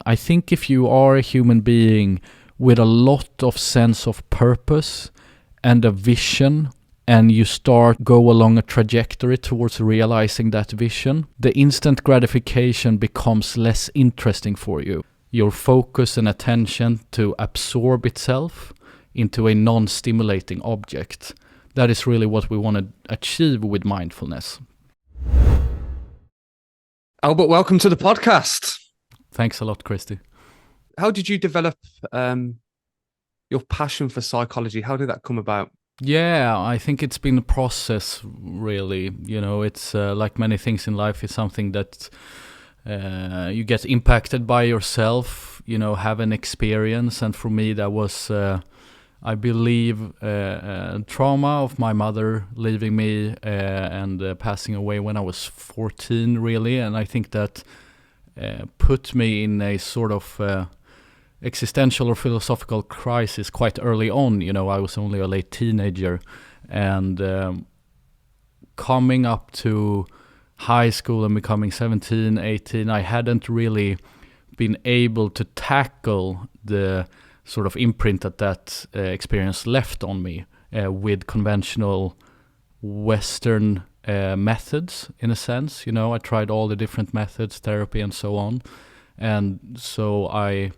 I think if you are a human being with a lot of sense of purpose and a vision, and you go along a trajectory towards realizing that vision, the instant gratification becomes less interesting for you. Your focus and attention to absorb itself into a non-stimulating object. That is really what we want to achieve with mindfulness. Albert, welcome to the podcast. Thanks a lot, Christy. How did you develop your passion for psychology? How did that come about? Yeah, I think it's been a process, really. It's like many things in life, it's something that you get impacted by yourself, have an experience. And for me, that was, I believe, trauma of my mother leaving me and passing away when I was 14, really. And I think that put me in a sort of existential or philosophical crisis quite early on. I was only a late teenager, and coming up to high school and becoming 17, 18, I hadn't really been able to tackle the sort of imprint that experience left on me with conventional Western methods, in a sense. I tried all the different methods, therapy and so on, and so I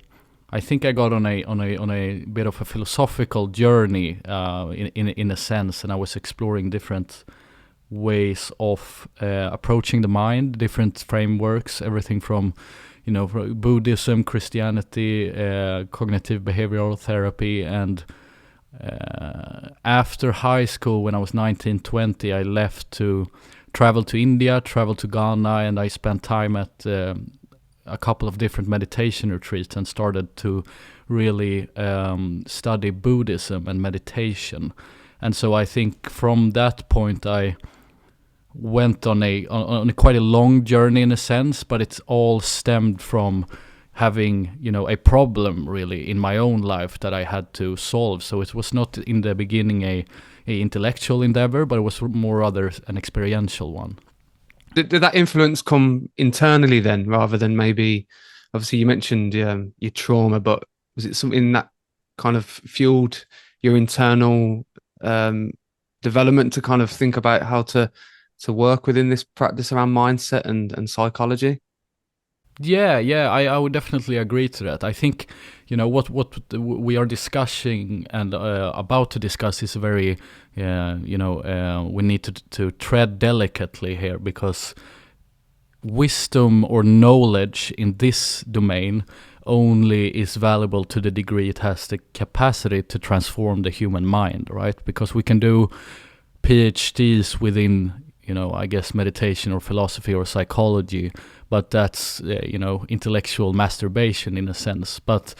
think I got on a bit of a philosophical journey in a sense, and I was exploring different ways of approaching the mind, different frameworks, everything from Buddhism, Christianity, cognitive behavioral therapy. And after high school, when I was 19, 20, I left to travel to India, travel to Ghana, and I spent time at a couple of different meditation retreats and started to really study Buddhism and meditation. And so I think from that point I went on a quite a long journey in a sense, but it's all stemmed from having a problem really in my own life that I had to solve. So it was not in the beginning a intellectual endeavor, but it was more rather an experiential one. Did that influence come internally then, rather than maybe, obviously you mentioned your trauma, but was it something that kind of fueled your internal development to kind of think about how to work within this practice around mindset and psychology? Yeah, I would definitely agree to that. I think, what we are discussing and about to discuss is very, we need to tread delicately here, because wisdom or knowledge in this domain only is valuable to the degree it has the capacity to transform the human mind, right? Because we can do PhDs within, I guess meditation or philosophy or psychology, but that's, intellectual masturbation in a sense. But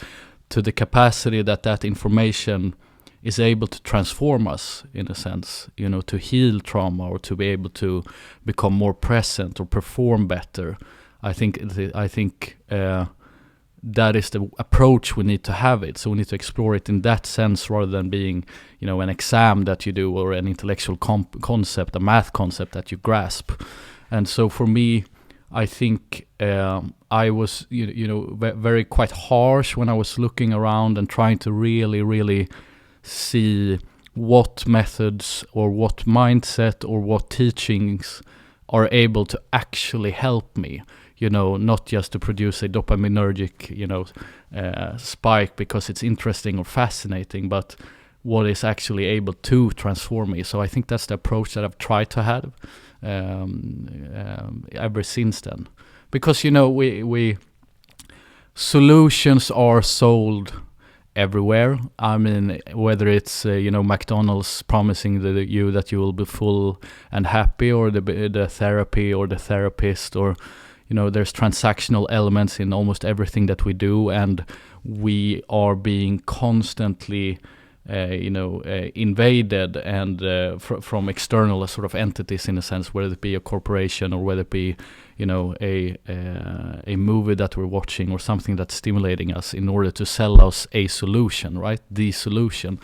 to the capacity that information is able to transform us, in a sense, to heal trauma or to be able to become more present or perform better, I think that is the approach we need to have it. So we need to explore it in that sense, rather than being, an exam that you do or an intellectual concept, a math concept that you grasp. And so for me, I think I was, very quite harsh when I was looking around and trying to really, really see what methods or what mindset or what teachings are able to actually help me. Not just to produce a dopaminergic, spike because it's interesting or fascinating, but what is actually able to transform me. So I think that's the approach that I've tried to have ever since then. Because, we solutions are sold everywhere. I mean, whether it's, McDonald's promising that you will be full and happy, or the therapy or the therapist, or there's transactional elements in almost everything that we do, and we are being constantly, invaded and from external sort of entities, in a sense, whether it be a corporation or whether it be, a movie that we're watching or something that's stimulating us in order to sell us a solution, right? The solution.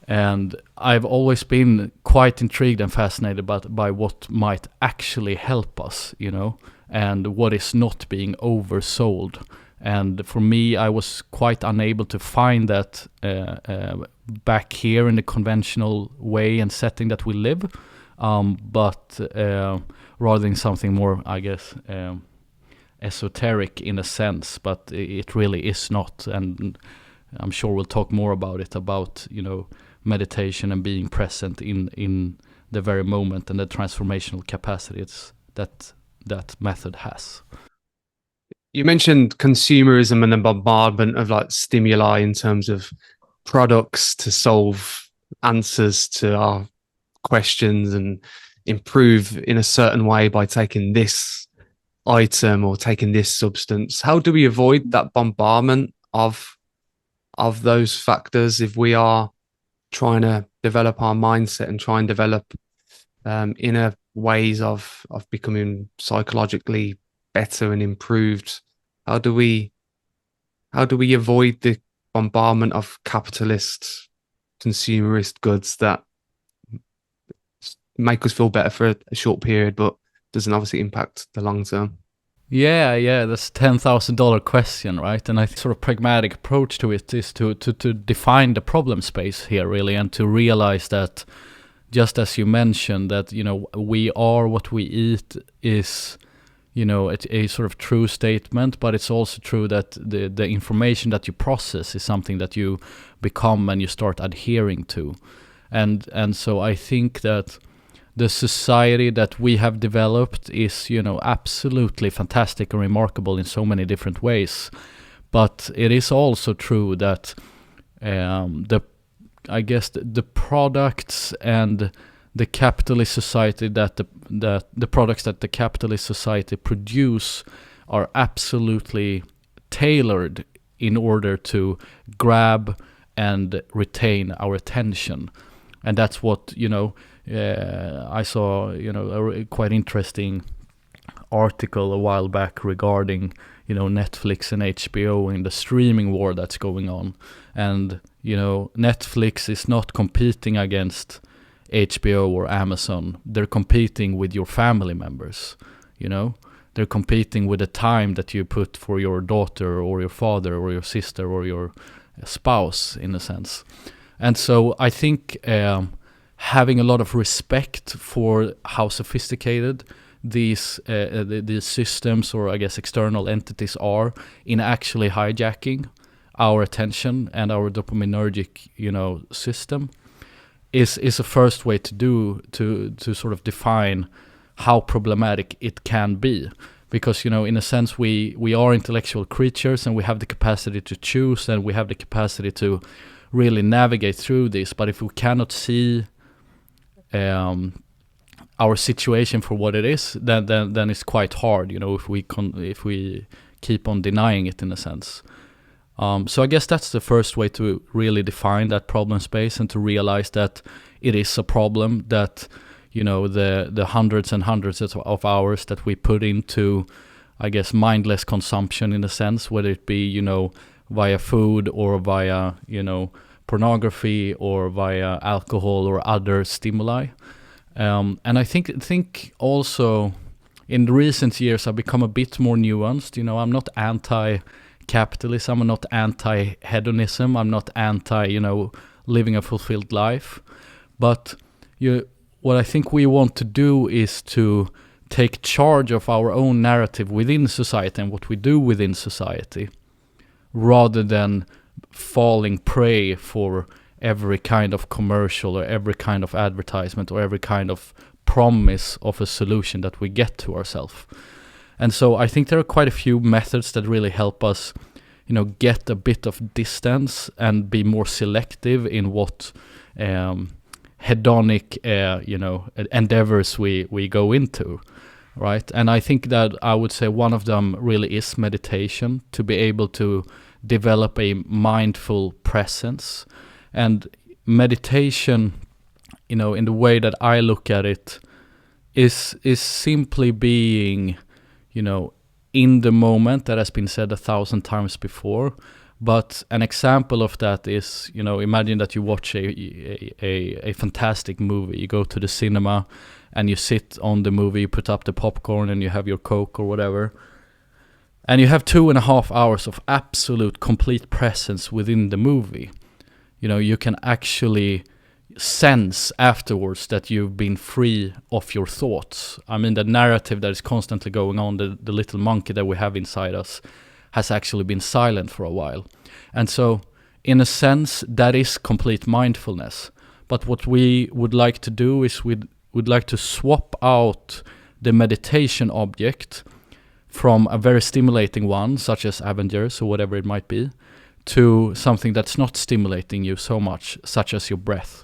And I've always been quite intrigued and fascinated by what might actually help us, and what is not being oversold. And for me, I was quite unable to find that back here in the conventional way and setting that we live, but rather than something more, I guess, esoteric in a sense, but it really is not. And I'm sure we'll talk more about it, about, meditation and being present in the very moment and the transformational capacity that method has. You mentioned consumerism and the bombardment of like stimuli in terms of products to solve answers to our questions and improve in a certain way by taking this item or taking this substance. How do we avoid that bombardment of those factors if we are trying to develop our mindset and try and develop inner ways of becoming psychologically better and improved? How do we avoid the bombardment of capitalist, consumerist goods that make us feel better for a short period, but doesn't obviously impact the long term? Yeah, that's $10,000 question, right? And I think sort of pragmatic approach to it is to define the problem space here, really, and to realize that, just as you mentioned, that, we are what we eat is, a sort of true statement, but it's also true that the information that you process is something that you become and you start adhering to. And so I think that the society that we have developed is, absolutely fantastic and remarkable in so many different ways. But it is also true that the products and the capitalist society that the products that the capitalist society produce are absolutely tailored in order to grab and retain our attention. And that's what, I saw, a quite interesting article a while back regarding, Netflix and HBO in the streaming war that's going on. And, Netflix is not competing against HBO or Amazon. They're competing with your family members, They're competing with the time that you put for your daughter or your father or your sister or your spouse, in a sense. And so I think having a lot of respect for how sophisticated these systems, or I guess external entities, are in actually hijacking our attention and our dopaminergic, system is a first way to sort of define how problematic it can be. Because, in a sense, we are intellectual creatures and we have the capacity to choose and we have the capacity to really navigate through this. But if we cannot see our situation for what it is, then it's quite hard, if we keep on denying it, in a sense. So I guess that's the first way to really define that problem space and to realize that it is a problem, that, the hundreds and hundreds of hours that we put into, I guess, mindless consumption, in a sense, whether it be, via food or via, pornography or via alcohol or other stimuli. And I think also in the recent years I've become a bit more nuanced. I'm not anti-capitalism, I'm not anti-hedonism, I'm not anti, living a fulfilled life. But what I think we want to do is to take charge of our own narrative within society and what we do within society, rather than falling prey for every kind of commercial or every kind of advertisement or every kind of promise of a solution that we get to ourselves. And so I think there are quite a few methods that really help us, get a bit of distance and be more selective in what hedonic, endeavors we go into, right? And I think that I would say one of them really is meditation, to be able to develop a mindful presence. And meditation, in the way that I look at it, is simply being, in the moment. That has been said 1,000 times before. But an example of that is, imagine that you watch a fantastic movie. You go to the cinema and you sit on the movie, you put up the popcorn and you have your Coke or whatever. And you have 2.5 hours of absolute complete presence within the movie. You can actually sense afterwards that you've been free of your thoughts. I mean, the narrative that is constantly going on, the little monkey that we have inside us, has actually been silent for a while. And so, in a sense, that is complete mindfulness. But what we would like to do is we'd like to swap out the meditation object from a very stimulating one, such as Avengers or whatever it might be, to something that's not stimulating you so much, such as your breath,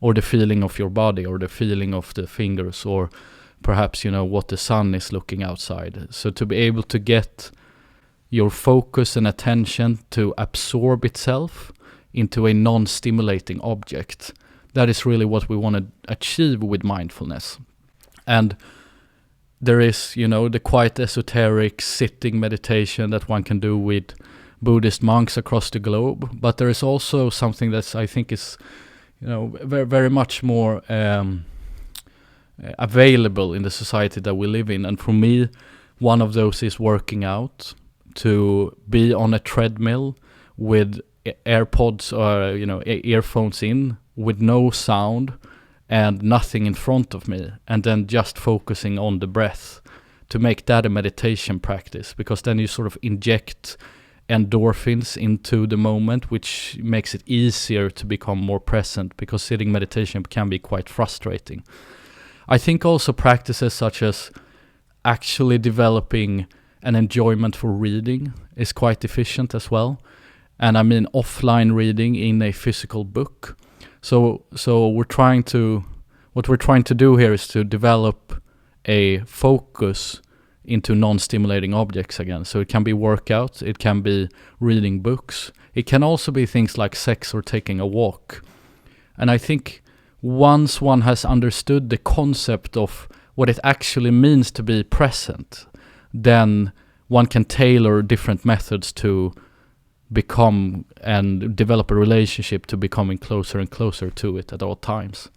or the feeling of your body, or the feeling of the fingers, or perhaps, what the sun is looking outside. So to be able to get your focus and attention to absorb itself into a non-stimulating object, that is really what we want to achieve with mindfulness. And there is, the quite esoteric sitting meditation that one can do with Buddhist monks across the globe, but there is also something that I think is, very, very much more available in the society that we live in. And for me, one of those is working out, to be on a treadmill with AirPods or earphones in, with no sound and nothing in front of me, and then just focusing on the breath, to make that a meditation practice, because then you sort of inject endorphins into the moment, which makes it easier to become more present, because sitting meditation can be quite frustrating. I think also practices such as actually developing an enjoyment for reading is quite efficient as well. And I mean offline reading in a physical book. So what we're trying to do here is to develop a focus into non-stimulating objects again. So it can be workouts, it can be reading books, it can also be things like sex or taking a walk. And I think once one has understood the concept of what it actually means to be present, then one can tailor different methods to become and develop a relationship to becoming closer and closer to it at all times.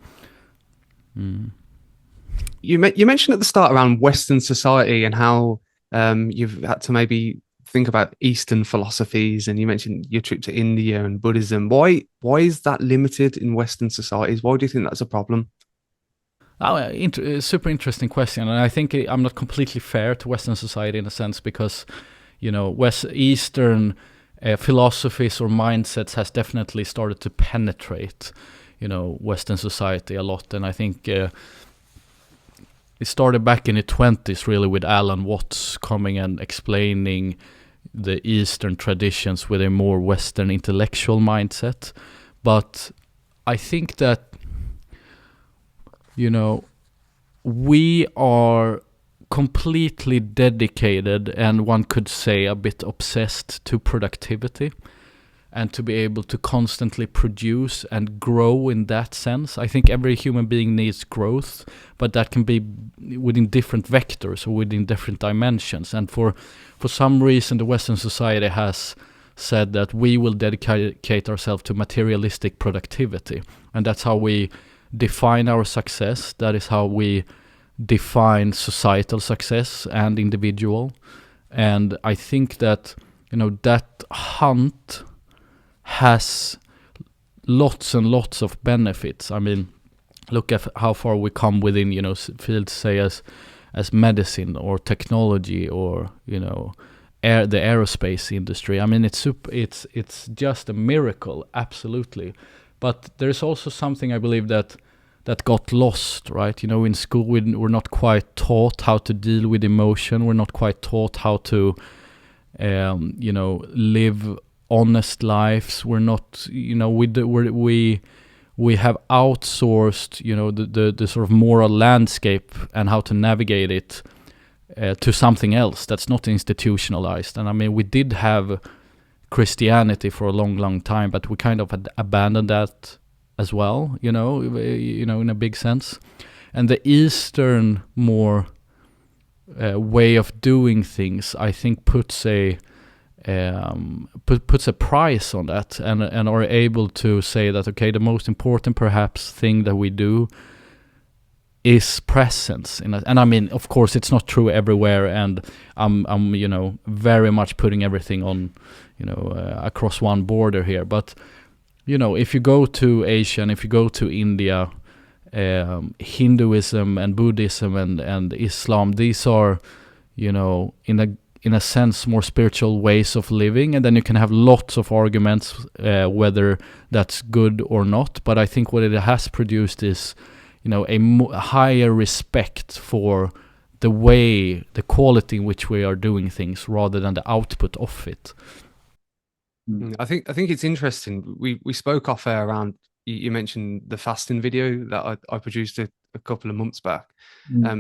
You mentioned at the start around Western society and how you've had to maybe think about Eastern philosophies, and you mentioned your trip to India and Buddhism. Why is that limited in Western societies? Why do you think that's a problem? Super interesting question, and I think I'm not completely fair to Western society in a sense, because Eastern philosophies or mindsets has definitely started to penetrate Western society a lot, and I think it started back in the 20s really with Alan Watts coming and explaining the Eastern traditions with a more Western intellectual mindset. But I think that we are completely dedicated, and one could say a bit obsessed, to productivity, and to be able to constantly produce and grow in that sense. I think every human being needs growth, but that can be within different vectors or within different dimensions. And for some reason, the Western society has said that we will dedicate ourselves to materialistic productivity, and that's how we define our success. That is how we define societal success and individual. And I think that that hunt has lots and lots of benefits. I mean, look at how far we come within fields say as medicine or technology or the aerospace industry. I mean, it's just a miracle, absolutely. But there's also something I believe that got lost, right? In school we're not quite taught how to deal with emotion. We're not quite taught how to, live honest lives. We're not, we have outsourced, the sort of moral landscape and how to navigate it to something else that's not institutionalized. And I mean, we did have Christianity for a long, long time, but we kind of had abandoned that as well, in a big sense. And the Eastern more way of doing things, I think, puts a price on that, and are able to say that, okay, the most important perhaps thing that we do is presence and I mean, of course, it's not true everywhere, and I'm very much putting everything on across one border here, but if you go to Asia and if you go to India, Hinduism and Buddhism and Islam, these are in a sense more spiritual ways of living, and then you can have lots of arguments whether that's good or not, but I think what it has produced is a higher respect for the quality in which we are doing things rather than the output of it. I think it's interesting. We spoke off air around. You mentioned the fasting video that I produced a couple of months back.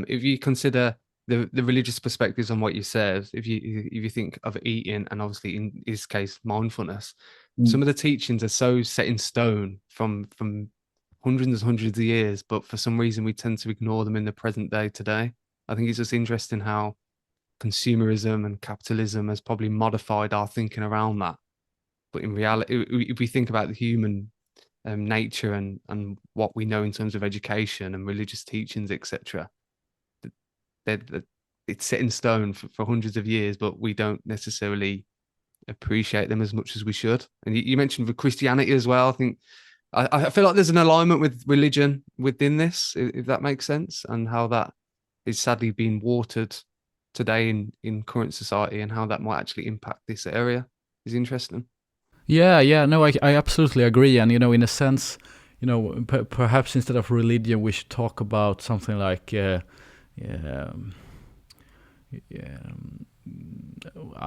If you consider the religious perspectives on what you said, if you think of eating and obviously in his case mindfulness, some of the teachings are so set in stone from hundreds of years, but for some reason we tend to ignore them in the present day today. I think it's just interesting how consumerism and capitalism has probably modified our thinking around that. But in reality, if we think about the human nature and what we know in terms of education and religious teachings, etc., it's set in stone for hundreds of years, but we don't necessarily appreciate them as much as we should. And you mentioned with Christianity as well. I think I feel like there's an alignment with religion within this, if that makes sense, and how that is sadly being watered today in current society, and how that might actually impact this area is interesting. Yeah, no, I absolutely agree. And, in a sense, perhaps instead of religion, we should talk about something like, I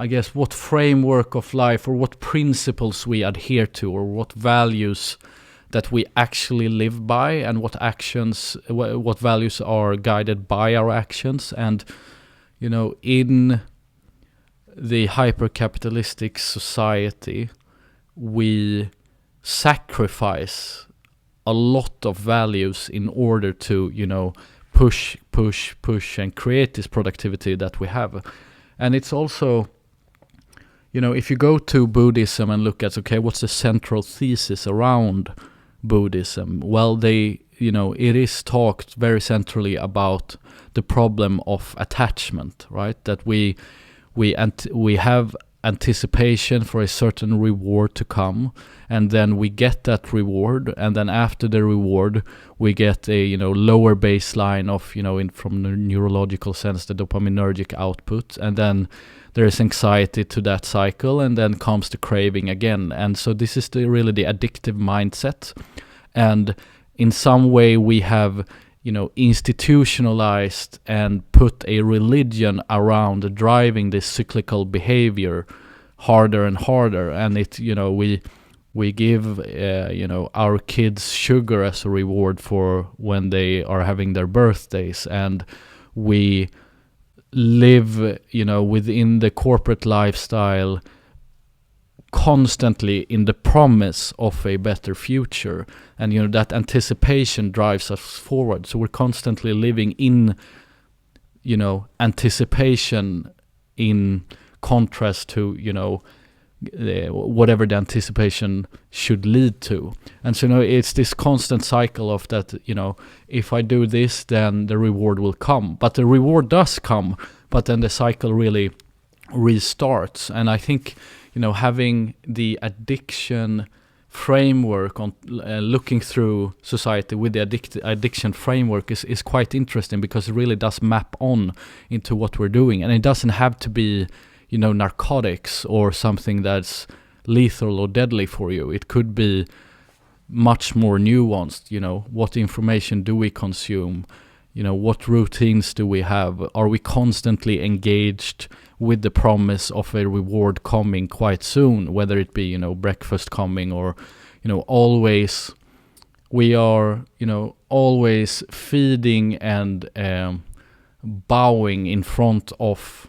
guess, what framework of life or what principles we adhere to, or what values that we actually live by, and what values are guided by our actions. And, in the hypercapitalistic society, we sacrifice a lot of values in order to, push and create this productivity that we have. And it's also, if you go to Buddhism and look at, okay, what's the central thesis around Buddhism? Well, it is talked very centrally about the problem of attachment, right? That we have anticipation for a certain reward to come, and then we get that reward, and then after the reward we get a lower baseline of from the neurological sense, the dopaminergic output, and then there is anxiety to that cycle, and then comes the craving again. And so this is really the addictive mindset, and in some way we have institutionalized and put a religion around driving this cyclical behavior harder and harder. And we give our kids sugar as a reward for when they are having their birthdays, and we live within the corporate lifestyle constantly in the promise of a better future, and that anticipation drives us forward. So we're constantly living in anticipation, in contrast to whatever the anticipation should lead to. And so it's this constant cycle of that, if I do this, then the reward will come. But the reward does come, but then the cycle really restarts. And I think having the addiction framework on looking through society with the addiction framework is quite interesting, because it really does map on into what we're doing. And it doesn't have to be narcotics or something that's lethal or deadly for you. It could be much more nuanced. What information do we consume? What routines do we have? Are we constantly engaged with the promise of a reward coming quite soon, whether it be, breakfast coming, or, always, we are, always feeding and bowing in front of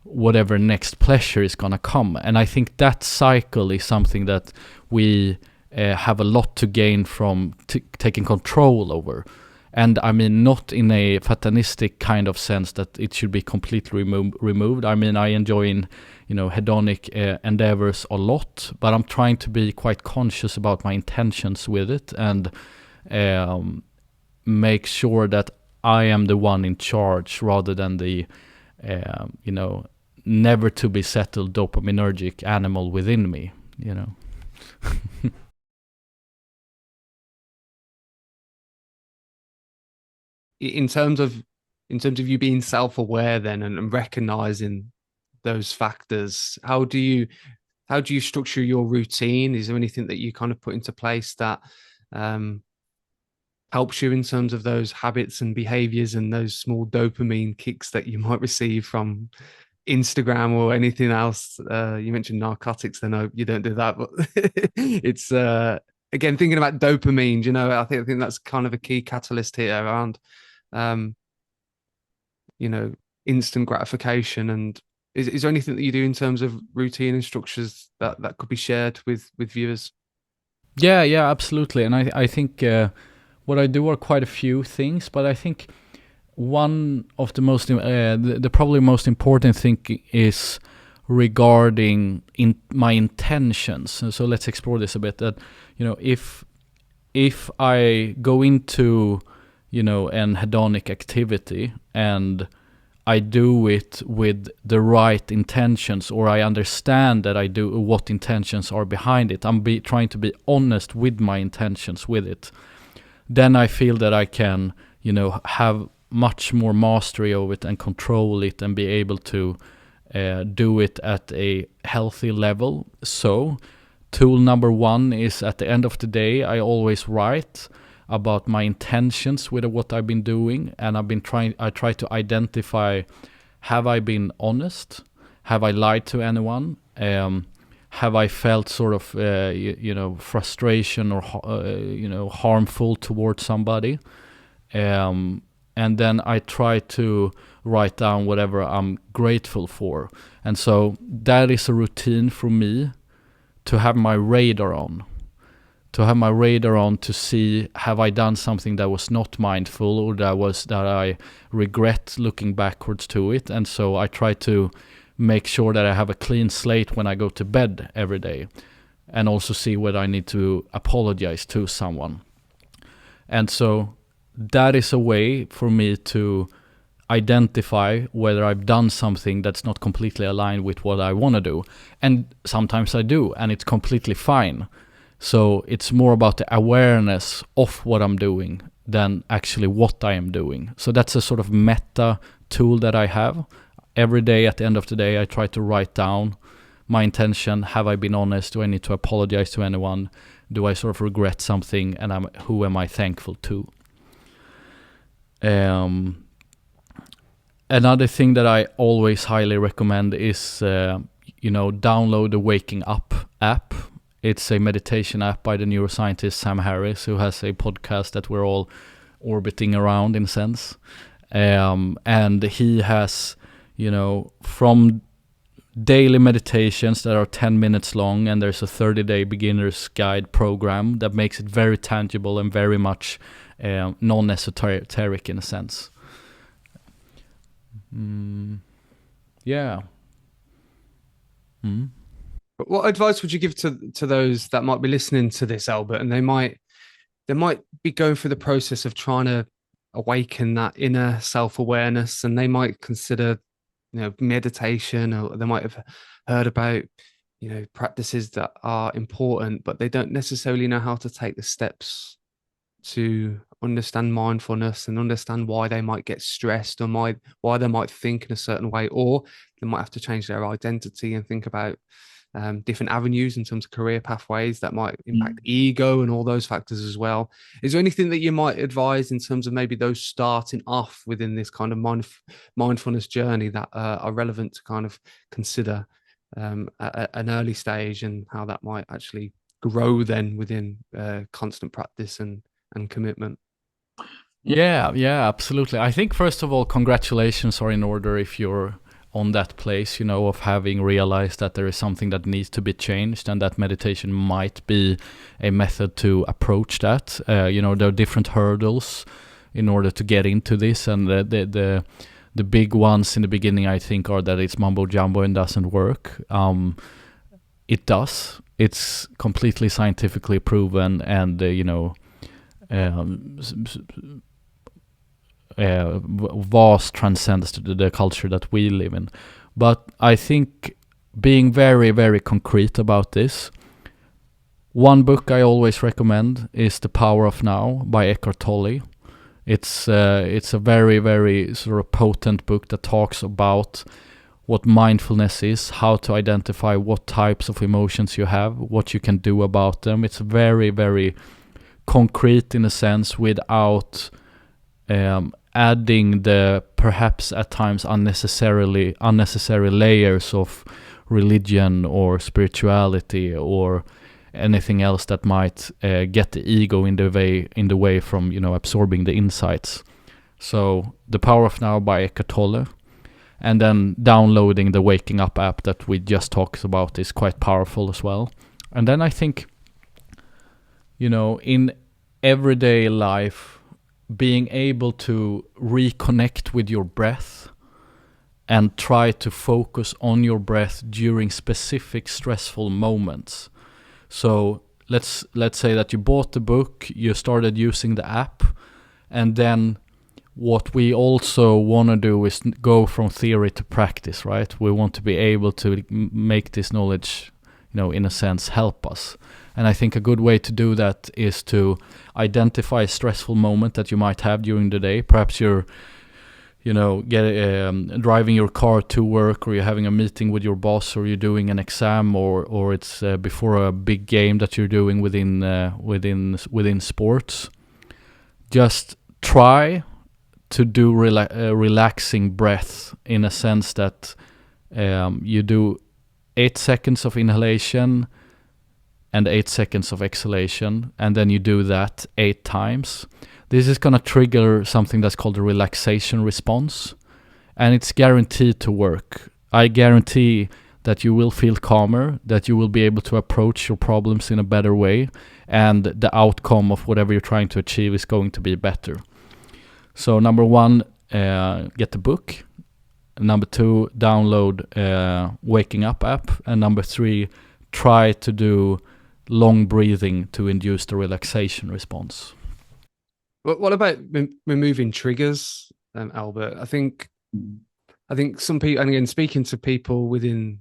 whatever next pleasure is going to come. And I think that cycle is something that we have a lot to gain from taking control over. And I mean, not in a fatalistic kind of sense that it should be completely removed. I mean, I enjoy hedonic endeavors a lot, but I'm trying to be quite conscious about my intentions with it, and make sure that I am the one in charge rather than the, never to be settled dopaminergic animal within me, In terms of you being self-aware then, and recognizing those factors, how do you structure your routine? Is there anything that you kind of put into place that helps you in terms of those habits and behaviors and those small dopamine kicks that you might receive from Instagram or anything else? You mentioned narcotics, then no, you don't do that, but it's again, thinking about dopamine, I think that's kind of a key catalyst here around instant gratification. And is there anything that you do in terms of routine and structures that could be shared with viewers? Yeah, absolutely. And I think what I do are quite a few things, but I think one of the most, the probably most important thing is regarding my intentions. So let's explore this a bit. That if I go into an hedonic activity and I do it with the right intentions, or I understand that I do what intentions are behind it, I'm trying to be honest with my intentions with it, then I feel that I can, have much more mastery over it and control it and be able to do it at a healthy level. So tool number one is, at the end of the day, I always write about my intentions with what I've been doing, and I try to identify, have I been honest? Have I lied to anyone? Have I felt sort of frustration or harmful towards somebody? And then I try to write down whatever I'm grateful for. And so that is a routine for me to have my radar on. To see, have I done something that was not mindful, or that I regret looking backwards to it. And so I try to make sure that I have a clean slate when I go to bed every day, and also see whether I need to apologize to someone. And so that is a way for me to identify whether I've done something that's not completely aligned with what I want to do. And sometimes I do, and it's completely fine. So it's more about the awareness of what I'm doing than actually what I am doing. So that's a sort of meta tool that I have. Every day at the end of the day, I try to write down my intention. Have I been honest? Do I need to apologize to anyone? Do I sort of regret something? And who am I thankful to? Another thing that I always highly recommend is, download the Waking Up app. It's a meditation app by the neuroscientist Sam Harris, who has a podcast that we're all orbiting around in a sense. And he has, from daily meditations that are 10 minutes long, and there's a 30-day beginner's guide program that makes it very tangible and very much non-esoteric in a sense. Yeah. But what advice would you give to those that might be listening to this, Albert, and they might be going through the process of trying to awaken that inner self-awareness, and they might consider, meditation, or they might have heard about, practices that are important, but they don't necessarily know how to take the steps to understand mindfulness and understand why they might get stressed, or why they might think in a certain way, or they might have to change their identity and think about different avenues in terms of career pathways that might impact ego and all those factors as well. Is there anything that you might advise in terms of maybe those starting off within this kind of mindfulness journey that are relevant to kind of consider at an early stage, and how that might actually grow then within constant practice and commitment? Yeah, absolutely. I think first of all, congratulations are in order if you're on that place, of having realized that there is something that needs to be changed, and that meditation might be a method to approach that. There are different hurdles in order to get into this, and the big ones in the beginning, I think, are that it's mumbo jumbo and doesn't work. It does. It's completely scientifically proven, and vast transcends to the culture that we live in. But I think being very, very concrete about this, one book I always recommend is The Power of Now by Eckhart Tolle. It's a very, very sort of potent book that talks about what mindfulness is, how to identify what types of emotions you have, what you can do about them. It's very, very concrete in a sense, without adding the perhaps at times unnecessary layers of religion or spirituality or anything else that might get the ego in the way from, you know, absorbing the insights. So The Power of Now by Eckhart Tolle, and then downloading the Waking Up app that we just talked about is quite powerful as well. And then I think, you know, in everyday life, being able to reconnect with your breath and try to focus on your breath during specific stressful moments. So let's say that you bought the book, you started using the app, and then what we also want to do is go from theory to practice, right? We want to be able to make this knowledge, you know, in a sense, help us. And I think a good way to do that is to identify a stressful moment that you might have during the day. Perhaps you're, you know, driving your car to work, or you're having a meeting with your boss, or you're doing an exam, or it's before a big game that you're doing within sports. Just try to do relaxing breath, in a sense that you do 8 seconds of inhalation and 8 seconds of exhalation, and then you do that 8 times. This is going to trigger something that's called a relaxation response, and it's guaranteed to work. I guarantee that you will feel calmer, that you will be able to approach your problems in a better way, and the outcome of whatever you're trying to achieve is going to be better. So number 1, get the book. Number 2, download Waking Up app. And number 3, try to do long breathing to induce the relaxation response. What about removing triggers, Albert? I think some people, and again, speaking to people within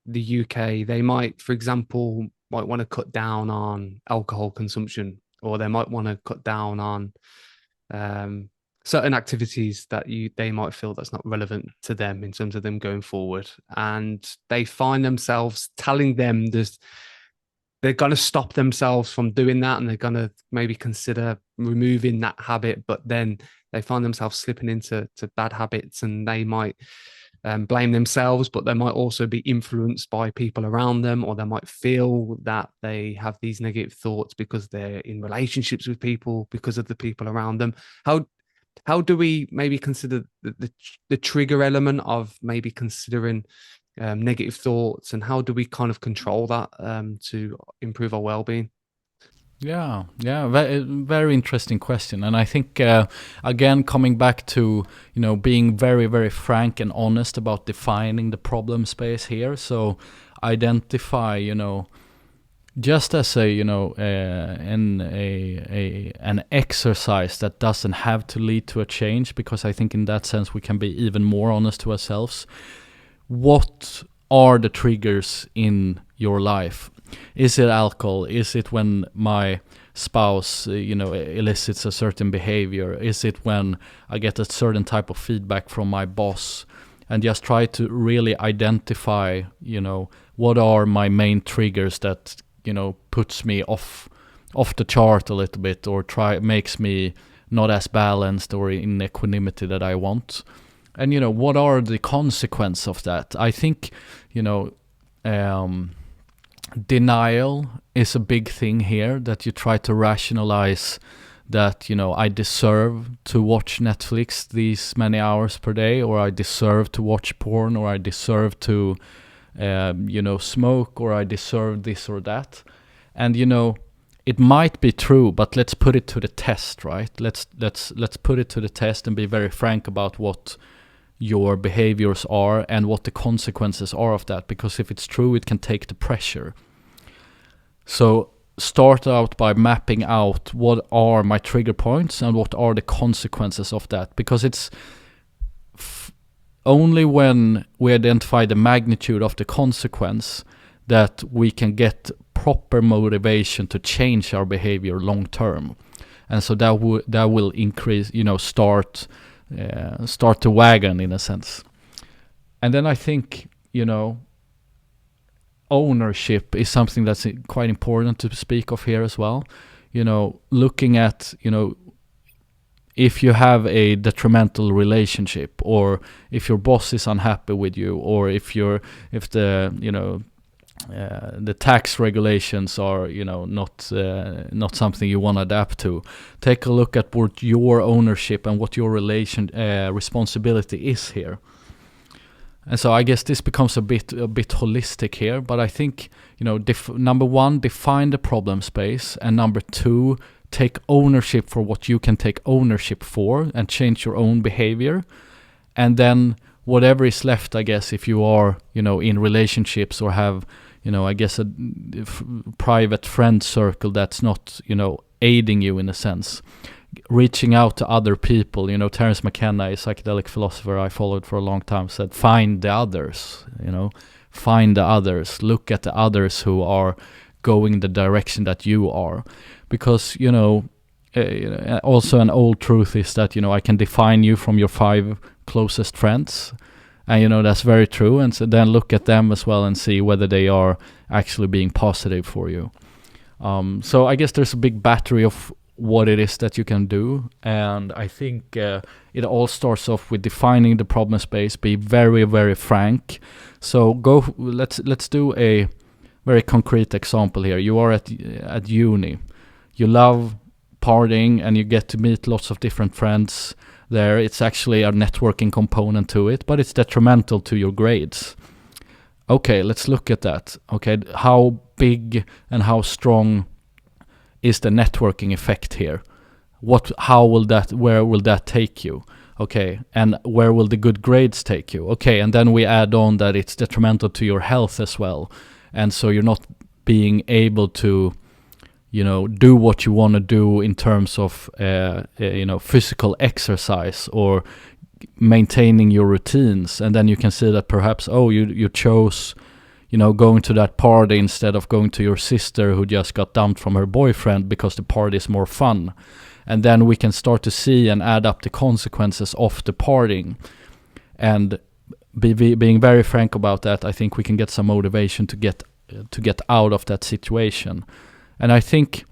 the UK, they might, for example, want to cut down on alcohol consumption, or they might want to cut down on certain activities that they might feel that's not relevant to them in terms of them going forward. And they find themselves telling them this, they're going to stop themselves from doing that, and they're going to maybe consider removing that habit, but then they find themselves slipping into bad habits, and they might blame themselves, but they might also be influenced by people around them, or they might feel that they have these negative thoughts because they're in relationships with people, because of the people around them. How do we maybe consider the trigger element of maybe considering negative thoughts, and how do we kind of control that to improve our well-being? Yeah, very interesting question. And I think, again, coming back to, you know, being very, very frank and honest about defining the problem space here. So identify, you know, just as a, you know, an exercise that doesn't have to lead to a change, because I think in that sense we can be even more honest to ourselves. What are the triggers in your life? Is it alcohol? Is it when my spouse, you know, elicits a certain behavior? Is it when I get a certain type of feedback from my boss? And just try to really identify, you know, what are my main triggers that, you know, puts me off the chart a little bit, or makes me not as balanced or in equanimity that I want. And, you know, what are the consequences of that? I think, you know, denial is a big thing here, that you try to rationalize that, you know, I deserve to watch Netflix these many hours per day, or I deserve to watch porn, or I deserve to, you know, smoke, or I deserve this or that. And, you know, it might be true, but let's put it to the test, right? Let's put it to the test and be very frank about what your behaviors are and what the consequences are of that, because if it's true, it can take the pressure. So start out by mapping out what are my trigger points and what are the consequences of that, because it's only when we identify the magnitude of the consequence that we can get proper motivation to change our behavior long term. And so that will increase, start the wagon in a sense. And then I think, ownership is something that's quite important to speak of here as well. Looking at, if you have a detrimental relationship, or if your boss is unhappy with you, or if the tax regulations are, not something you want to adapt to, take a look at what your ownership and what your responsibility is here. And so I guess this becomes a bit holistic here, but I think, number one, define the problem space, and number two, take ownership for what you can take ownership for and change your own behavior. And then whatever is left, I guess, if you are, in relationships or have, I guess a private friend circle that's not, aiding you in a sense, reaching out to other people. Terence McKenna, a psychedelic philosopher I followed for a long time, said, find the others, find the others, look at the others who are going the direction that you are. Because, also an old truth is that, I can define you from your 5 closest friends. And, that's very true. And so then look at them as well and see whether they are actually being positive for you. So I guess there's a big battery of what it is that you can do. And I think it all starts off with defining the problem space, be very, very frank. So let's do a very concrete example here. You are at uni. You love partying and you get to meet lots of different friends there. It's actually a networking component to it, but it's detrimental to your grades. Okay, let's look at that. Okay, how big and how strong is the networking effect here? Where will that take you? Okay, and where will the good grades take you? Okay, and then we add on that it's detrimental to your health as well. And so you're not being able to, do what you want to do in terms of, physical exercise or maintaining your routines. And then you can see that perhaps, you chose, going to that party instead of going to your sister who just got dumped from her boyfriend because the party is more fun. And then we can start to see and add up the consequences of the partying. And being very frank about that, I think we can get some motivation to get out of that situation. And I think,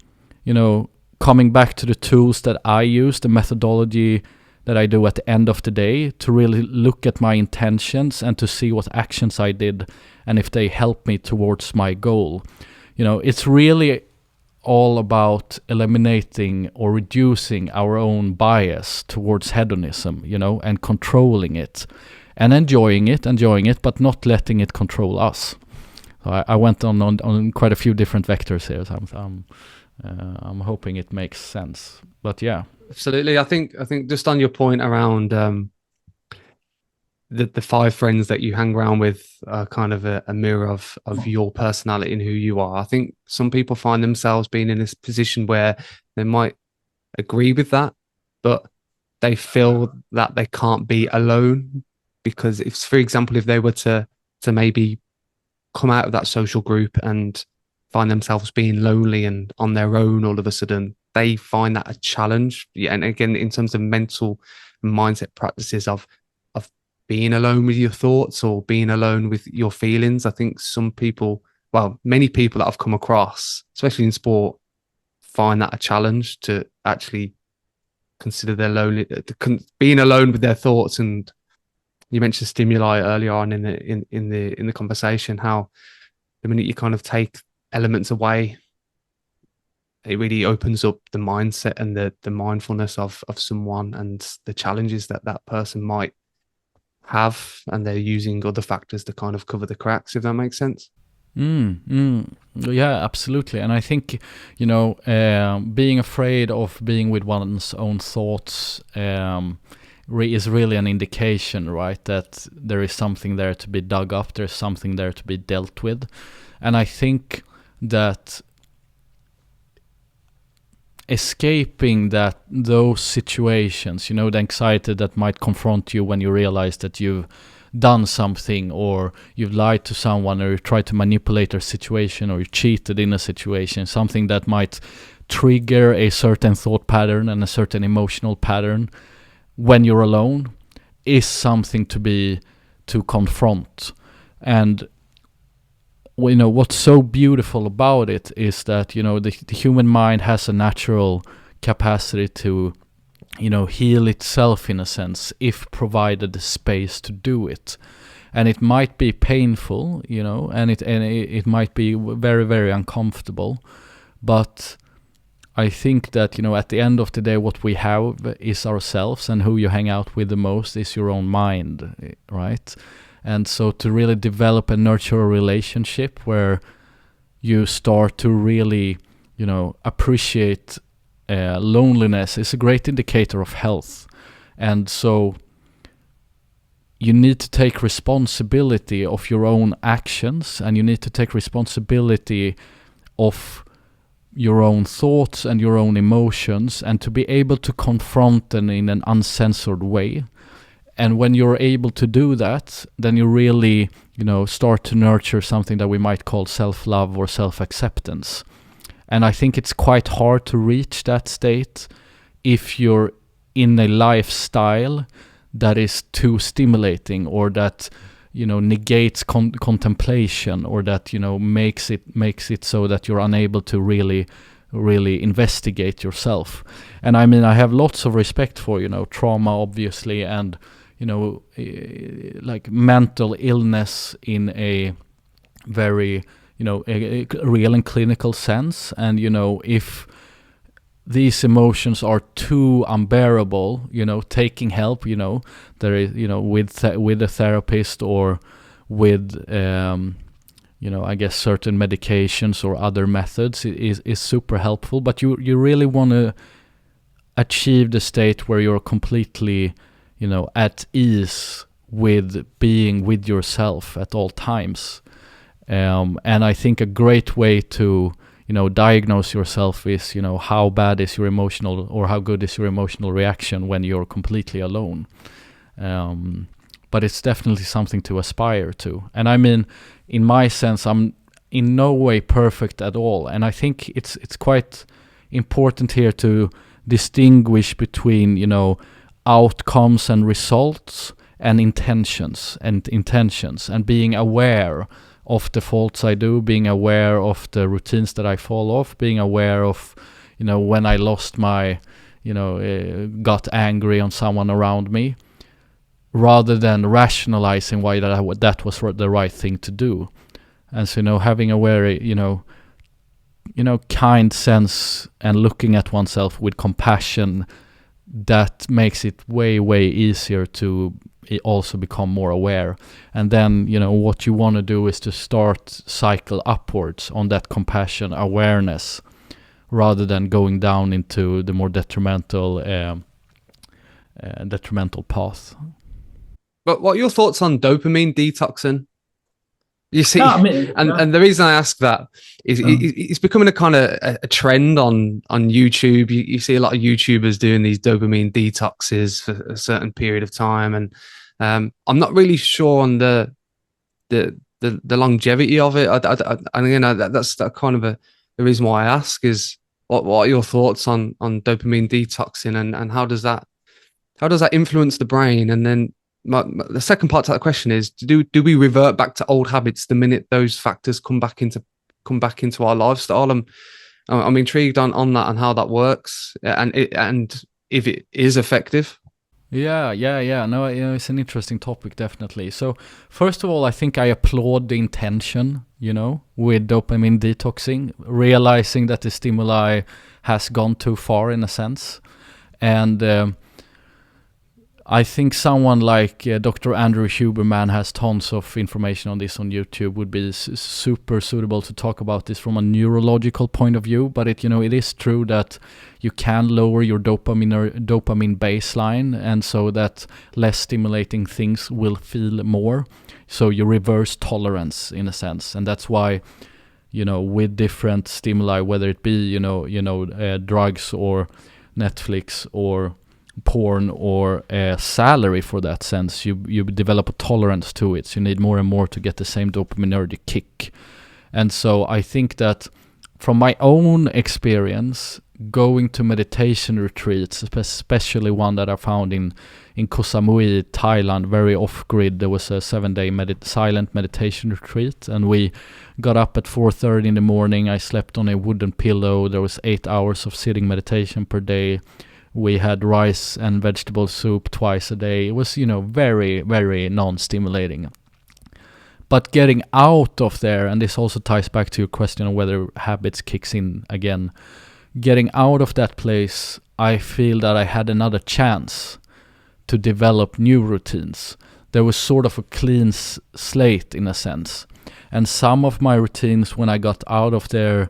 coming back to the tools that I use, the methodology that I do at the end of the day, to really look at my intentions and to see what actions I did and if they help me towards my goal. It's really all about eliminating or reducing our own bias towards hedonism, and controlling it and enjoying it, but not letting it control us. So I went on quite a few different vectors here. So I'm hoping it makes sense. But yeah, absolutely. I think just on your point around the 5 friends that you hang around with are kind of a mirror of your personality and who you are. I think some people find themselves being in this position where they might agree with that, but they feel that they can't be alone, because if, for example, if they were to maybe come out of that social group and find themselves being lonely and on their own all of a sudden, they find that a challenge. Yeah, and again, in terms of mental mindset practices of being alone with your thoughts or being alone with your feelings, I think many people that I've come across, especially in sport, find that a challenge to actually consider their being alone with their thoughts. And you mentioned stimuli earlier on in the conversation, how the minute you kind of take elements away, it really opens up the mindset and the mindfulness of someone and the challenges that person might have, and they're using other factors to kind of cover the cracks, if that makes sense. Yeah, absolutely. And I think, being afraid of being with one's own thoughts is really an indication, right, that there is something there to be dug up, there's something there to be dealt with. And I think that escaping those situations, the anxiety that might confront you when you realize that you've done something, or you've lied to someone, or you tried to manipulate a situation, or you cheated in a situation, something that might trigger a certain thought pattern and a certain emotional pattern when you're alone, is something to confront. And what's so beautiful about it is that the human mind has a natural capacity to heal itself, in a sense, if provided the space to do it. And it might be painful, and it might be very, very uncomfortable, but I think that at the end of the day, what we have is ourselves, and who you hang out with the most is your own mind, right? And so to really develop and nurture a relationship where you start to really, appreciate loneliness is a great indicator of health. And so you need to take responsibility of your own actions, and you need to take responsibility of your own thoughts and your own emotions, and to be able to confront them in an uncensored way. And when you're able to do that, then you really, start to nurture something that we might call self-love or self-acceptance. And I think it's quite hard to reach that state if you're in a lifestyle that is too stimulating, or that, negates contemplation, or that, makes it so that you're unable to really investigate yourself. And I mean, I have lots of respect for, trauma, obviously, and like mental illness in a very, a real and clinical sense. And, if these emotions are too unbearable, taking help, there is, with a therapist, or with, I guess certain medications or other methods is super helpful. But you really want to achieve the state where you're completely, at ease with being with yourself at all times. And I think a great way to, diagnose yourself is, how bad is your emotional, or how good is your emotional reaction when you're completely alone. But it's definitely something to aspire to. And I mean, in my sense, I'm in no way perfect at all. And I think it's quite important here to distinguish between, outcomes and results, and intentions, and being aware of the faults I do, being aware of the routines that I fall off, being aware of, when I lost my, got angry on someone around me, rather than rationalizing why that was the right thing to do. And so, having a very, kind sense, and looking at oneself with compassion, that makes it way, way easier to also become more aware. And then, what you want to do is to start cycle upwards on that compassion awareness, rather than going down into the more detrimental path. But what are your thoughts on dopamine detoxing? You see, and the reason I ask that is it's becoming a kind of a trend on YouTube. You see a lot of YouTubers doing these dopamine detoxes for a certain period of time, and I'm not really sure on the longevity of it. That's kind of the reason why I ask is what are your thoughts on dopamine detoxing, and how does that influence the brain? And then the second part to that question is, do we revert back to old habits the minute those factors come back into our lifestyle? I'm intrigued on that and how that works, and if it is effective. Yeah. No, it's an interesting topic, definitely. So first of all, I think I applaud the intention, with dopamine detoxing, realizing that the stimuli has gone too far, in a sense. And I think someone like Dr. Andrew Huberman has tons of information on this on YouTube, would be super suitable to talk about this from a neurological point of view. But it is true that you can lower your dopamine baseline, and so that less stimulating things will feel more. So you reverse tolerance, in a sense. And that's why with different stimuli, whether it be drugs or Netflix or porn or salary, for that sense. You develop a tolerance to it. So you need more and more to get the same dopaminergic kick. And so I think that from my own experience, going to meditation retreats, especially one that I found in Koh Samui, Thailand, very off-grid. There was a 7-day silent meditation retreat, and we got up at 4:30 in the morning. I slept on a wooden pillow. There was 8 hours of sitting meditation per day. We had rice and vegetable soup twice a day. It was, very, very non-stimulating. But getting out of there, and this also ties back to your question on whether habits kicks in again. Getting out of that place, I feel that I had another chance to develop new routines. There was sort of a clean slate in a sense. And some of my routines when I got out of there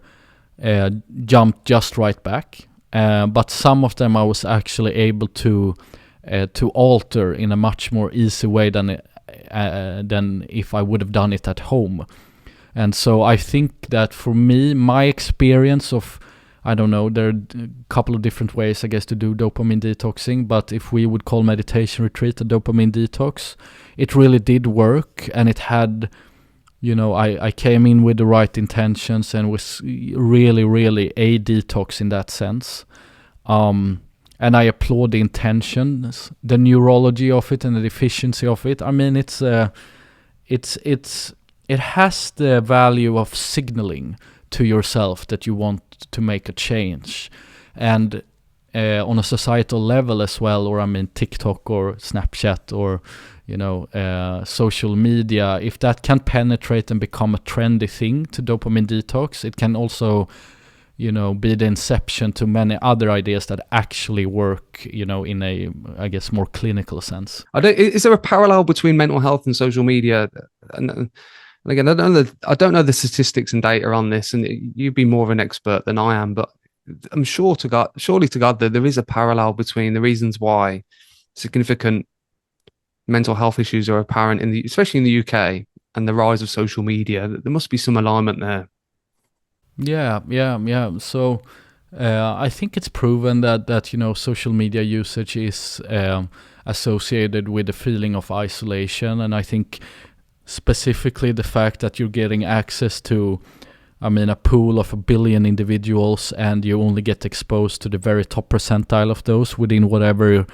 jumped just right back. But some of them I was actually able to alter in a much more easy way than if I would have done it at home. And so I think that for me, my experience of, I don't know, there are a couple of different ways, I guess, to do dopamine detoxing, but if we would call meditation retreat a dopamine detox, it really did work, and it had, I came in with the right intentions and was really, really a detox in that sense. And I applaud the intentions, the neurology of it, and the efficiency of it. I mean, it has the value of signaling to yourself that you want to make a change, and on a societal level as well, or TikTok or Snapchat or social media. If that can penetrate and become a trendy thing to dopamine detox, it can also be the inception to many other ideas that actually work, in a, I guess, more clinical sense. Is there a parallel between mental health and social media? And again, I don't know the statistics and data on this, and you'd be more of an expert than I am, but I'm surely to God that there is a parallel between the reasons why significant mental health issues are apparent especially in the UK, and the rise of social media. There must be some alignment there. Yeah. So I think it's proven that social media usage is associated with the feeling of isolation, and I think specifically the fact that you're getting access to, a pool of 1 billion individuals, and you only get exposed to the very top percentile of those within whatever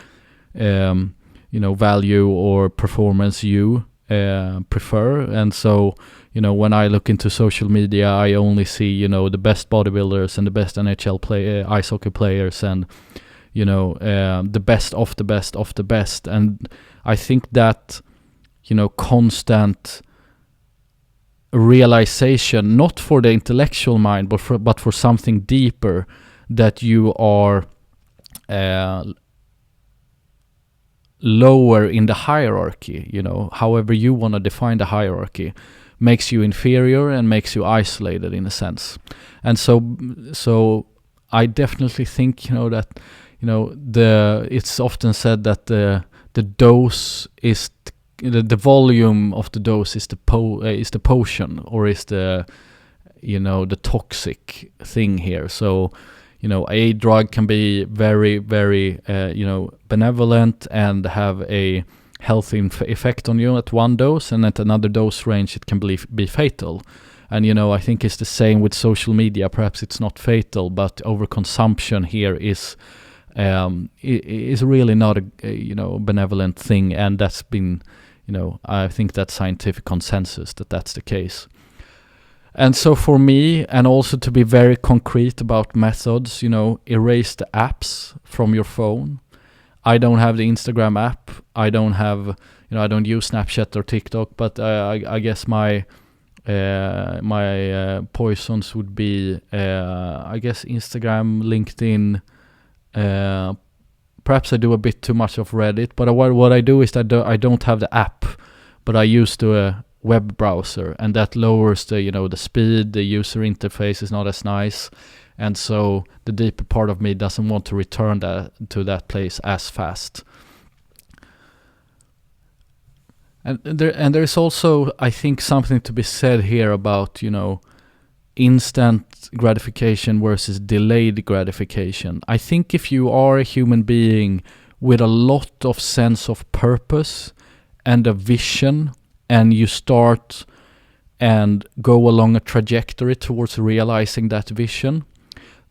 value or performance you prefer. And so when I look into social media, I only see the best bodybuilders and the best NHL ice hockey players, and the best of the best of the best. And I think that constant realization, not for the intellectual mind, but for something deeper, that you are lower in the hierarchy, however you want to define the hierarchy, makes you inferior and makes you isolated in a sense. And so I definitely think that it's often said that the dose is the volume of the dose is the potion, or is the toxic thing here. So a drug can be very, very benevolent and have a healthy effect on you at one dose, and at another dose range it can be fatal. And I think it's the same with social media. Perhaps it's not fatal, but overconsumption here is really not a benevolent thing, and that's been I think that's scientific consensus that that's the case. And so for me, and also to be very concrete about methods, erase the apps from your phone. I don't have the Instagram app. I don't have, I don't use Snapchat or TikTok, but I guess my poisons would be, I guess, Instagram, LinkedIn. Perhaps I do a bit too much of Reddit, but what I do is that I don't have the app, but I use the web browser, and that lowers the speed. The user interface is not as nice, and so the deeper part of me doesn't want to return to that place as fast. And there is also, I think, something to be said here about instant gratification versus delayed gratification. I think if you are a human being with a lot of sense of purpose and a vision, and you start and go along a trajectory towards realizing that vision,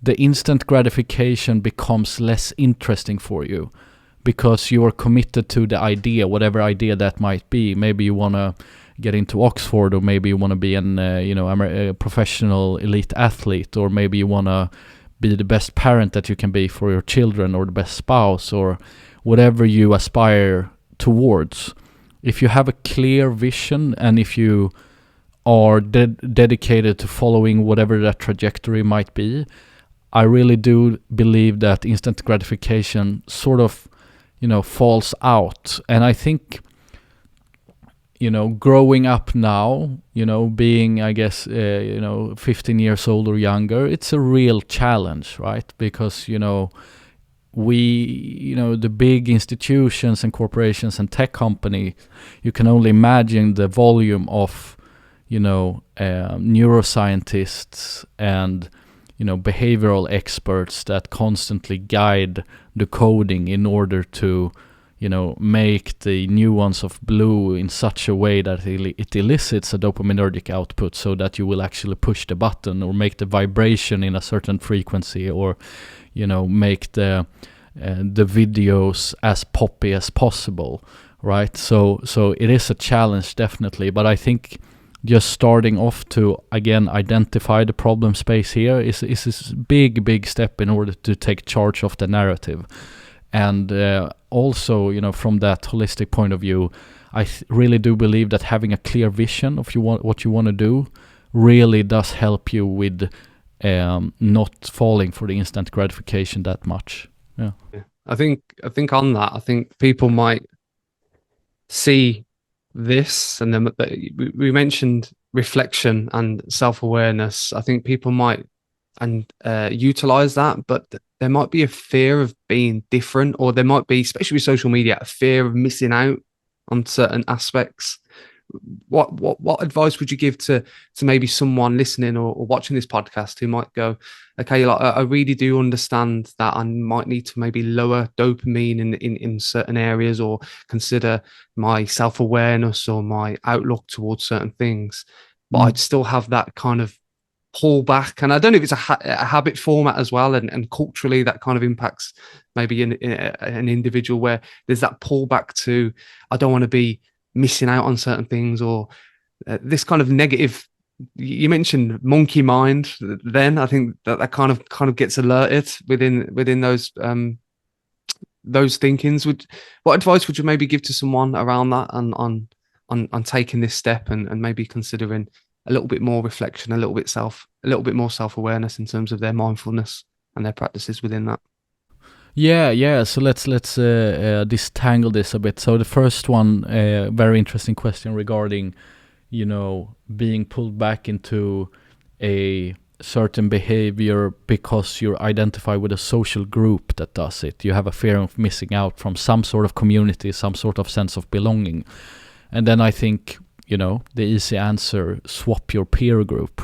the instant gratification becomes less interesting for you, because you are committed to the idea, whatever idea that might be. Maybe you want to get into Oxford, or maybe you want to be a professional elite athlete, or maybe you want to be the best parent that you can be for your children, or the best spouse, or whatever you aspire towards. If you have a clear vision, and if you are dedicated to following whatever that trajectory might be, I really do believe that instant gratification sort of, falls out. And I think, growing up now, being, I guess, 15 years old or younger, it's a real challenge, right? Because, the big institutions and corporations and tech company, you can only imagine the volume of, neuroscientists and, behavioral experts that constantly guide the coding in order to, make the nuance of blue in such a way that it elicits a dopaminergic output, so that you will actually push the button or make the vibration in a certain frequency, or, make the videos as poppy as possible, right? So it is a challenge, definitely, but I think just starting off to, again, identify the problem space here is a big step in order to take charge of the narrative. And also, from that holistic point of view, I really do believe that having a clear vision of what you want to do really does help you with not falling for the instant gratification that much. Yeah. I think on that, I think people might see this, and then we mentioned reflection and self-awareness. I think people might utilize that, but there might be a fear of being different, or there might be, especially with social media, a fear of missing out on certain aspects. What advice would you give to maybe someone listening or watching this podcast who might go, okay, like, I really do understand that I might need to maybe lower dopamine in certain areas, or consider my self-awareness or my outlook towards certain things, but I'd still have that kind of pull back. And I don't know if it's a habit format as well, and culturally that kind of impacts maybe an individual, where there's that pullback to, I don't want to be missing out on certain things, or this kind of negative. You mentioned monkey mind. Then I think that kind of gets alerted within those thinkings. What advice would you maybe give to someone around that, and on taking this step, and maybe considering a little bit more reflection, a little bit more self-awareness in terms of their mindfulness and their practices within that? Yeah. So let's disentangle this a bit. So the first one, very interesting question regarding, being pulled back into a certain behavior because you identify with a social group that does it. You have a fear of missing out from some sort of community, some sort of sense of belonging. And then I think, the easy answer, swap your peer group.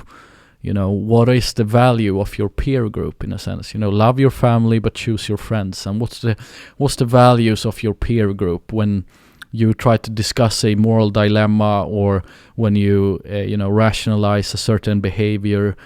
What is the value of your peer group, in a sense? Love your family, but choose your friends. And what's the values of your peer group when you try to discuss a moral dilemma, or when you rationalize a certain behavior?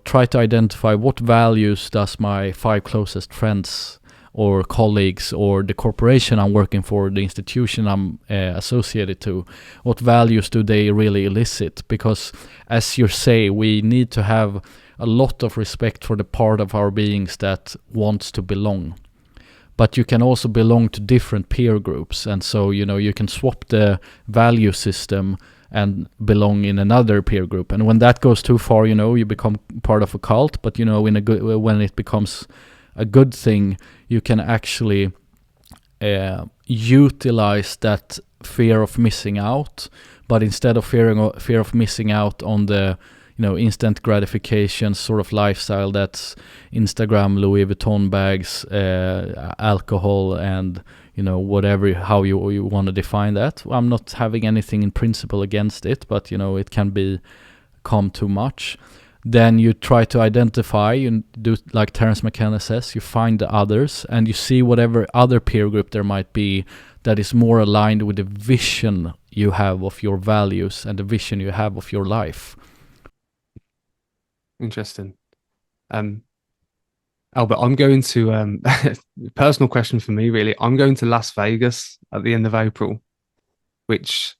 Try to identify what values does my 5 closest friends or colleagues, or the corporation I'm working for, the institution I'm associated to, what values do they really elicit? Because, as you say, we need to have a lot of respect for the part of our beings that wants to belong. But you can also belong to different peer groups, and so you can swap the value system and belong in another peer group. And when that goes too far, you become part of a cult. But when it becomes a good thing, you can actually utilize that fear of missing out, but instead of fear of missing out on the instant gratification sort of lifestyle that's Instagram, Louis Vuitton bags, alcohol, and whatever, how you want to define that. I'm not having anything in principle against it, but it can become too much. then you try to identify, you do like Terence McKenna says, you find the others and you see whatever other peer group there might be that is more aligned with the vision you have of your values and the vision you have of your life. Interesting. Albert, I'm going to personal question for me, really. I'm going to Las Vegas at the end of April, which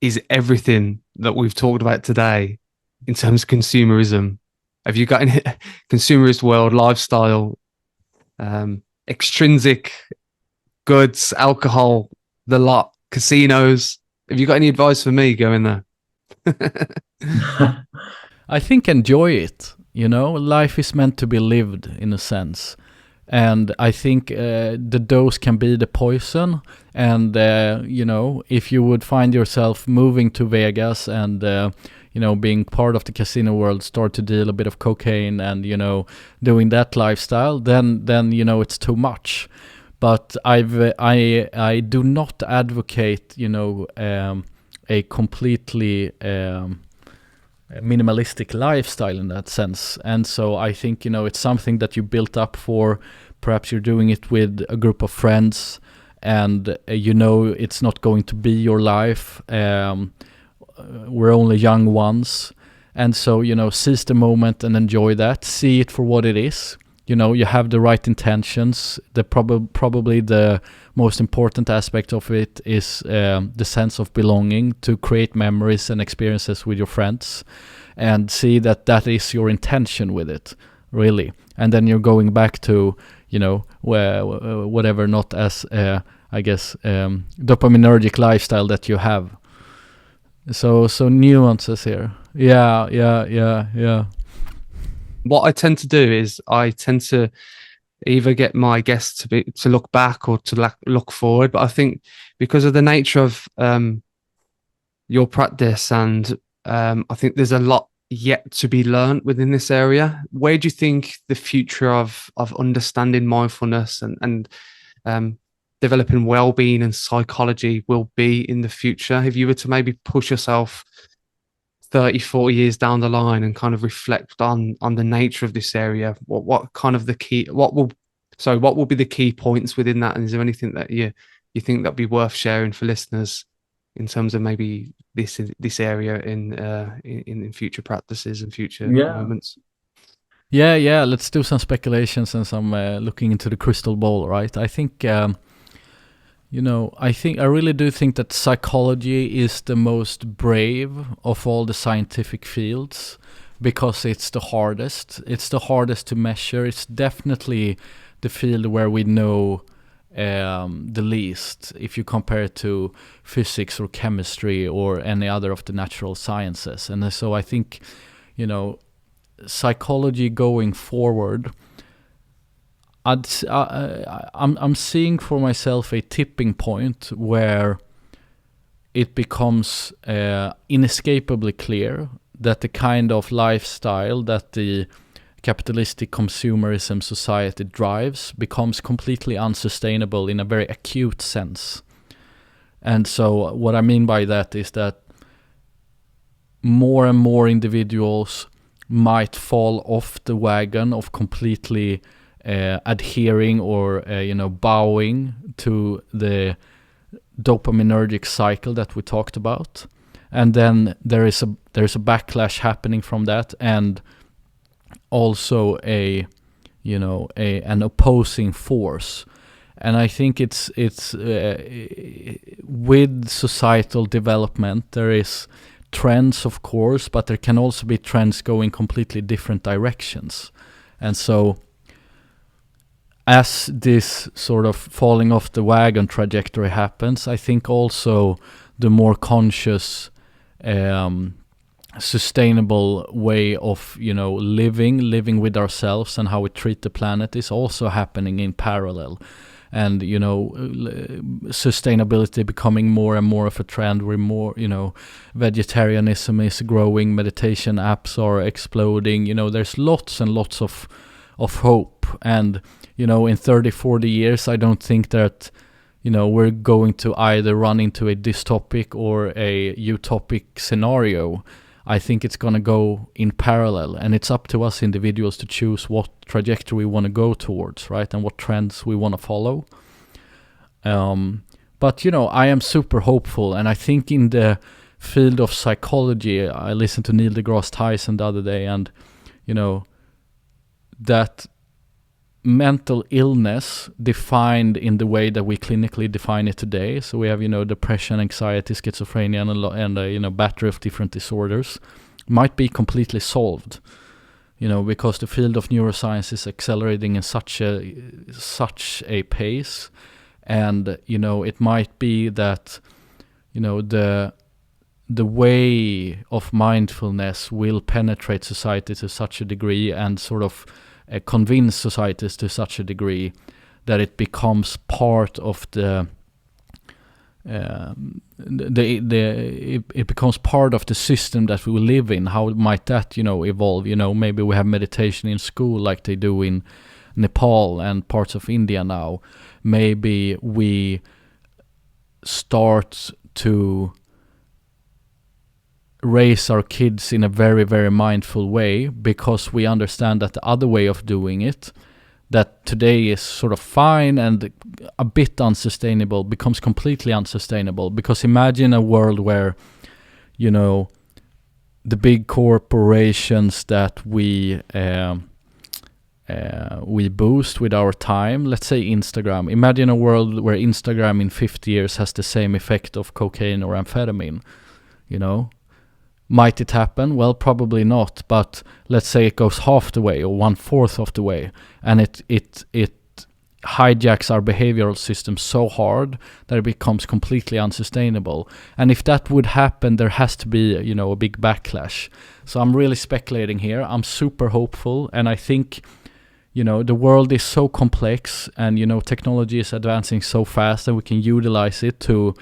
is everything that we've talked about today in terms of consumerism. Have you got any consumerist world, lifestyle, extrinsic goods, alcohol, the lot, casinos? Have you got any advice for me going there? I think enjoy it. You know, life is meant to be lived in a sense. And I think the dose can be the poison. And, you know, if you would find yourself moving to Vegas and, you know, being part of the casino world, start to deal a bit of cocaine and, you know, doing that lifestyle, then you know, it's too much. But I do not advocate, you know, a completely minimalistic lifestyle in that sense. And so I think, you know, it's something that you built up for. Perhaps you're doing it with a group of friends and you know it's not going to be your life. We're only young ones. And so, you know, seize the moment and enjoy that. See it for what it is. You know, you have the right intentions. The probably the most important aspect of it is the sense of belonging, to create memories and experiences with your friends, and see that that is your intention with it, really. And then you're going back to, you know, whatever, not as I guess dopaminergic lifestyle that you have. So nuances here. Yeah. What I tend to do is I tend to either get my guests to look back or to look forward. But I think because of the nature of your practice, and I think there's a lot yet to be learned within this area. Where do you think the future of understanding mindfulness and developing well-being and psychology will be in the future? If you were to maybe push yourself 30, 40 years down the line and kind of reflect on the nature of this area, what kind of the key, what will be the key points within that? And is there anything that you think that'd be worth sharing for listeners in terms of maybe this area in future practices and future moments? Yeah, let's do some speculations and some looking into the crystal ball, right? I think you know, I really do think that psychology is the most brave of all the scientific fields, because it's the hardest. It's the hardest to measure. It's definitely the field where we know the least, if you compare it to physics or chemistry or any other of the natural sciences. And so I think, you know, psychology going forward, I'm seeing for myself a tipping point where it becomes inescapably clear that the kind of lifestyle that the capitalistic consumerism society drives becomes completely unsustainable in a very acute sense. And so what I mean by that is that more and more individuals might fall off the wagon of completely adhering or you know, bowing to the dopaminergic cycle that we talked about, and then there's a backlash happening from that, and also an opposing force. And I think it's with societal development there is trends, of course, but there can also be trends going completely different directions. And so as this sort of falling off the wagon trajectory happens, I think also the more conscious, sustainable way of, you know, living with ourselves and how we treat the planet is also happening in parallel. And, you know, sustainability becoming more and more of a trend, where more, you know, vegetarianism is growing, meditation apps are exploding. You know, there's lots and lots of hope. And, you know, in 30, 40 years, I don't think that, you know, we're going to either run into a dystopic or a utopic scenario. I think it's going to go in parallel, and it's up to us individuals to choose what trajectory we want to go towards, right? And what trends we want to follow. But, I am super hopeful, and I think in the field of psychology, I listened to Neil deGrasse Tyson the other day, and, that mental illness defined in the way that we clinically define it today. So we have, depression, anxiety, schizophrenia, and a battery of different disorders might be completely solved, because the field of neuroscience is accelerating in such a pace. And, it might be that, the way of mindfulness will penetrate society to such a degree and sort of convince societies to such a degree that it becomes part of it becomes part of the system that we live in. How might that, evolve? Maybe we have meditation in school like they do in Nepal and parts of India now. Maybe we start to raise our kids in a very, very mindful way, because we understand that the other way of doing it, that today is sort of fine and a bit unsustainable, becomes completely unsustainable. Because imagine a world where, the big corporations that we boost with our time, let's say Instagram. Imagine a world where Instagram in 50 years has the same effect of cocaine or amphetamine, Might it happen? Well, probably not. But let's say it goes half the way or 1/4 of the way, and it hijacks our behavioral system so hard that it becomes completely unsustainable. And if that would happen, there has to be, a big backlash. So I'm really speculating here. I'm super hopeful, and I think, the world is so complex, and, technology is advancing so fast that we can utilize it to,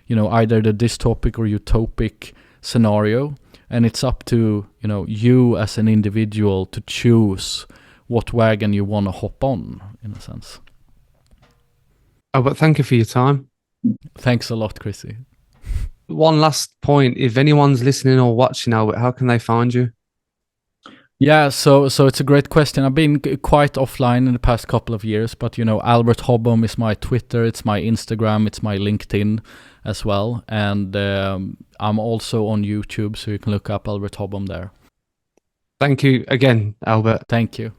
either the dystopic or utopic scenario, and it's up to you as an individual to choose what wagon you want to hop on, in a sense. Oh, but thank you for your time. Thanks a lot, Chrissy. One last point: if anyone's listening or watching, Albert, how can they find you? Yeah, so it's a great question. I've been quite offline in the past couple of years, but Albert Hobohm is my Twitter, it's my Instagram, it's my LinkedIn as well, and I'm also on YouTube, so you can look up Albert Hobohm there. Thank you again, Albert. Thank you.